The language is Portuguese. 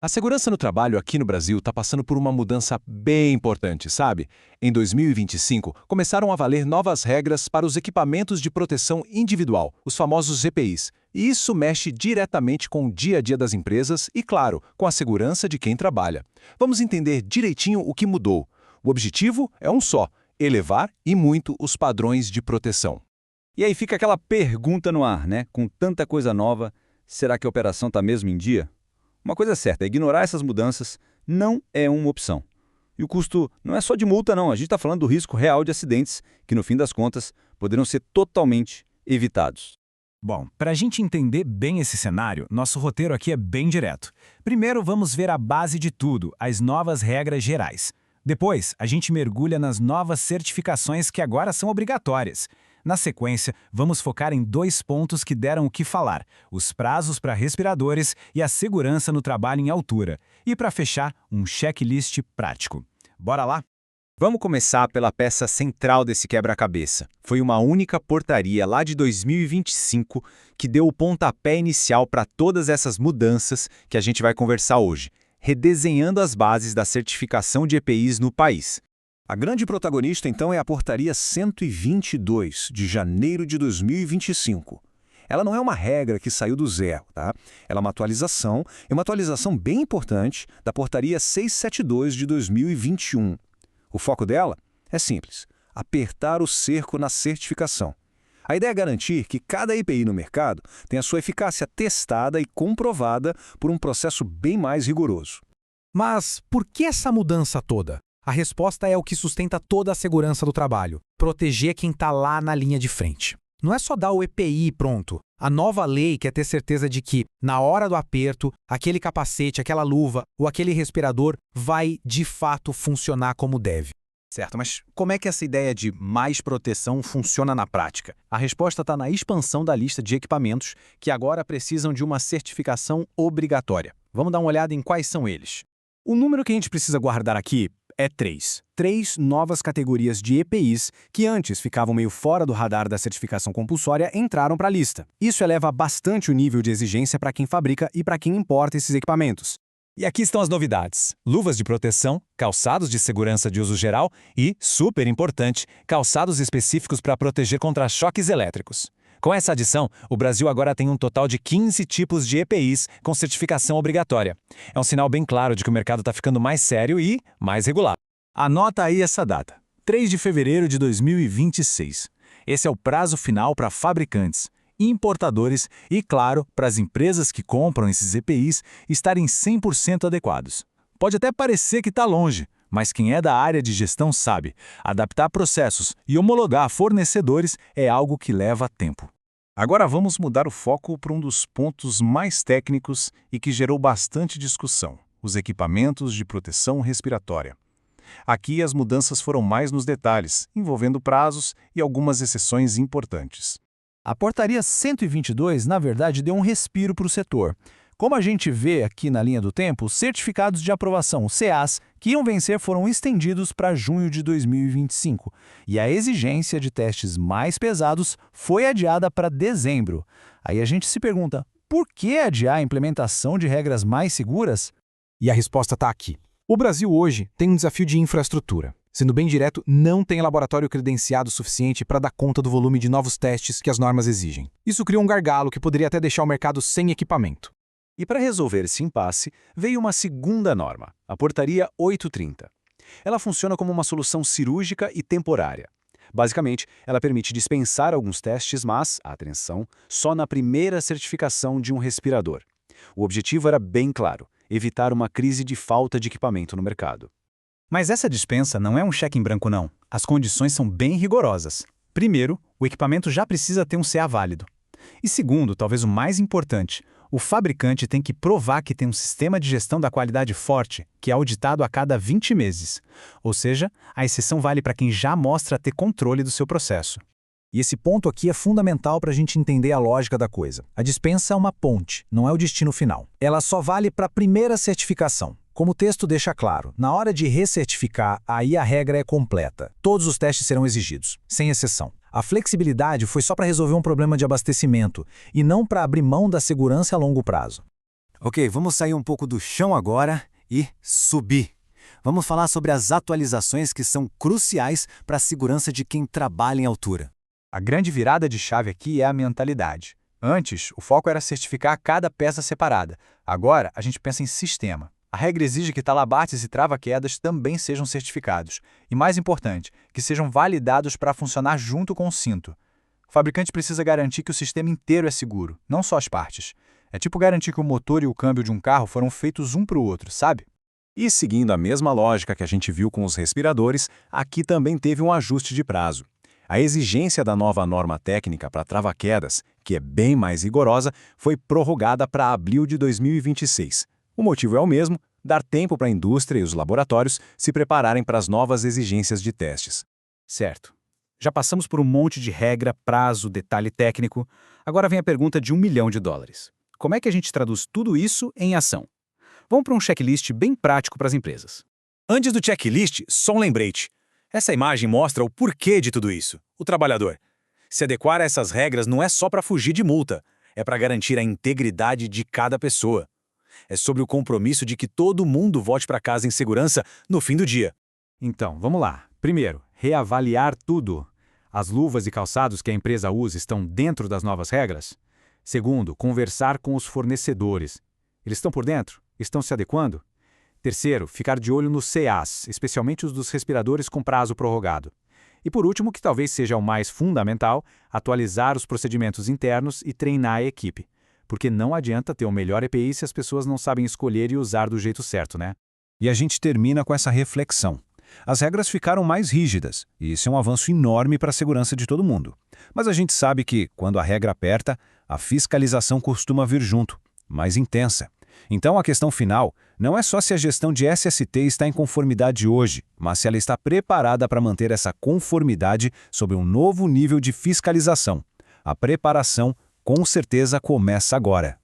A segurança no trabalho aqui no Brasil está passando por uma mudança bem importante, sabe? Em 2025, começaram a valer novas regras para os equipamentos de proteção individual, os famosos EPIs. E isso mexe diretamente com o dia a dia das empresas e, claro, com a segurança de quem trabalha. Vamos entender direitinho o que mudou. O objetivo é um só: elevar e muito os padrões de proteção. E aí fica aquela pergunta no ar, né? Com tanta coisa nova, será que a operação está mesmo em dia? Uma coisa é certa, ignorar essas mudanças não é uma opção. E o custo não é só de multa, não. A gente está falando do risco real de acidentes, que no fim das contas poderão ser totalmente evitados. Bom, para a gente entender bem esse cenário, nosso roteiro aqui é bem direto. Primeiro, vamos ver a base de tudo, as novas regras gerais. Depois, a gente mergulha nas novas certificações que agora são obrigatórias. Na sequência, vamos focar em dois pontos que deram o que falar: os prazos para respiradores e a segurança no trabalho em altura. E para fechar, um checklist prático. Bora lá? Vamos começar pela peça central desse quebra-cabeça. Foi uma única portaria lá de 2025 que deu o pontapé inicial para todas essas mudanças que a gente vai conversar hoje, redesenhando as bases da certificação de EPIs no país. A grande protagonista, então, é a Portaria 122, de janeiro de 2025. Ela não é uma regra que saiu do zero, tá? Ela é uma atualização, e uma atualização bem importante, da Portaria 672 de 2021. O foco dela é simples: apertar o cerco na certificação. A ideia é garantir que cada EPI no mercado tenha sua eficácia testada e comprovada por um processo bem mais rigoroso. Mas por que essa mudança toda? A resposta é o que sustenta toda a segurança do trabalho: proteger quem está lá na linha de frente. Não é só dar o EPI e pronto. A nova lei quer ter certeza de que, na hora do aperto, aquele capacete, aquela luva ou aquele respirador vai, de fato, funcionar como deve. Certo, mas como é que essa ideia de mais proteção funciona na prática? A resposta está na expansão da lista de equipamentos que agora precisam de uma certificação obrigatória. Vamos dar uma olhada em quais são eles. O número que a gente precisa guardar aqui é 3. 3 novas categorias de EPIs que antes ficavam meio fora do radar da certificação compulsória entraram para a lista. Isso eleva bastante o nível de exigência para quem fabrica e para quem importa esses equipamentos. E aqui estão as novidades: luvas de proteção, calçados de segurança de uso geral e, super importante, calçados específicos para proteger contra choques elétricos. Com essa adição, o Brasil agora tem um total de 15 tipos de EPIs com certificação obrigatória. É um sinal bem claro de que o mercado está ficando mais sério e mais regular. Anota aí essa data: 3 de fevereiro de 2026. Esse é o prazo final para fabricantes, importadores e, claro, para as empresas que compram esses EPIs estarem 100% adequados. Pode até parecer que está longe, mas quem é da área de gestão sabe: adaptar processos e homologar fornecedores é algo que leva tempo. Agora vamos mudar o foco para um dos pontos mais técnicos e que gerou bastante discussão: os equipamentos de proteção respiratória. Aqui as mudanças foram mais nos detalhes, envolvendo prazos e algumas exceções importantes. A Portaria 122, na verdade, deu um respiro para o setor. Como a gente vê aqui na linha do tempo, os certificados de aprovação, CAs, que iam vencer foram estendidos para junho de 2025. E a exigência de testes mais pesados foi adiada para dezembro. Aí a gente se pergunta: por que adiar a implementação de regras mais seguras? E a resposta está aqui. O Brasil hoje tem um desafio de infraestrutura. Sendo bem direto, não tem laboratório credenciado suficiente para dar conta do volume de novos testes que as normas exigem. Isso criou um gargalo que poderia até deixar o mercado sem equipamento. E para resolver esse impasse, veio uma segunda norma, a Portaria 830. Ela funciona como uma solução cirúrgica e temporária. Basicamente, ela permite dispensar alguns testes, mas, atenção, só na primeira certificação de um respirador. O objetivo era bem claro: evitar uma crise de falta de equipamento no mercado. Mas essa dispensa não é um cheque em branco, não. As condições são bem rigorosas. Primeiro, o equipamento já precisa ter um CA válido. E segundo, talvez o mais importante, o fabricante tem que provar que tem um sistema de gestão da qualidade forte, que é auditado a cada 20 meses. Ou seja, a exceção vale para quem já mostra ter controle do seu processo. E esse ponto aqui é fundamental para a gente entender a lógica da coisa. A dispensa é uma ponte, não é o destino final. Ela só vale para a primeira certificação. Como o texto deixa claro, na hora de recertificar, aí a regra é completa. Todos os testes serão exigidos, sem exceção. A flexibilidade foi só para resolver um problema de abastecimento e não para abrir mão da segurança a longo prazo. Ok, vamos sair um pouco do chão agora e subir. Vamos falar sobre as atualizações que são cruciais para a segurança de quem trabalha em altura. A grande virada de chave aqui é a mentalidade. Antes, o foco era certificar cada peça separada. Agora, a gente pensa em sistema. A regra exige que talabartes e trava-quedas também sejam certificados. E mais importante, que sejam validados para funcionar junto com o cinto. O fabricante precisa garantir que o sistema inteiro é seguro, não só as partes. É tipo garantir que o motor e o câmbio de um carro foram feitos um para o outro, sabe? E seguindo a mesma lógica que a gente viu com os respiradores, aqui também teve um ajuste de prazo. A exigência da nova norma técnica para trava-quedas, que é bem mais rigorosa, foi prorrogada para abril de 2026. O motivo é o mesmo, dar tempo para a indústria e os laboratórios se prepararem para as novas exigências de testes. Certo. Já passamos por um monte de regra, prazo, detalhe técnico. Agora vem a pergunta de $1 milhão. Como é que a gente traduz tudo isso em ação? Vamos para um checklist bem prático para as empresas. Antes do checklist, só um lembrete. Essa imagem mostra o porquê de tudo isso. O trabalhador. Se adequar a essas regras não é só para fugir de multa, é para garantir a integridade de cada pessoa. É sobre o compromisso de que todo mundo volte para casa em segurança no fim do dia. Então, vamos lá. Primeiro, reavaliar tudo. As luvas e calçados que a empresa usa estão dentro das novas regras? Segundo, conversar com os fornecedores. Eles estão por dentro? Estão se adequando? Terceiro, ficar de olho nos CAs, especialmente os dos respiradores com prazo prorrogado. E por último, que talvez seja o mais fundamental, atualizar os procedimentos internos e treinar a equipe. Porque não adianta ter o melhor EPI se as pessoas não sabem escolher e usar do jeito certo, né? E a gente termina com essa reflexão. As regras ficaram mais rígidas, e isso é um avanço enorme para a segurança de todo mundo. Mas a gente sabe que, quando a regra aperta, a fiscalização costuma vir junto, mais intensa. Então a questão final não é só se a gestão de SST está em conformidade hoje, mas se ela está preparada para manter essa conformidade sob um novo nível de fiscalização. A preparação, com certeza, começa agora.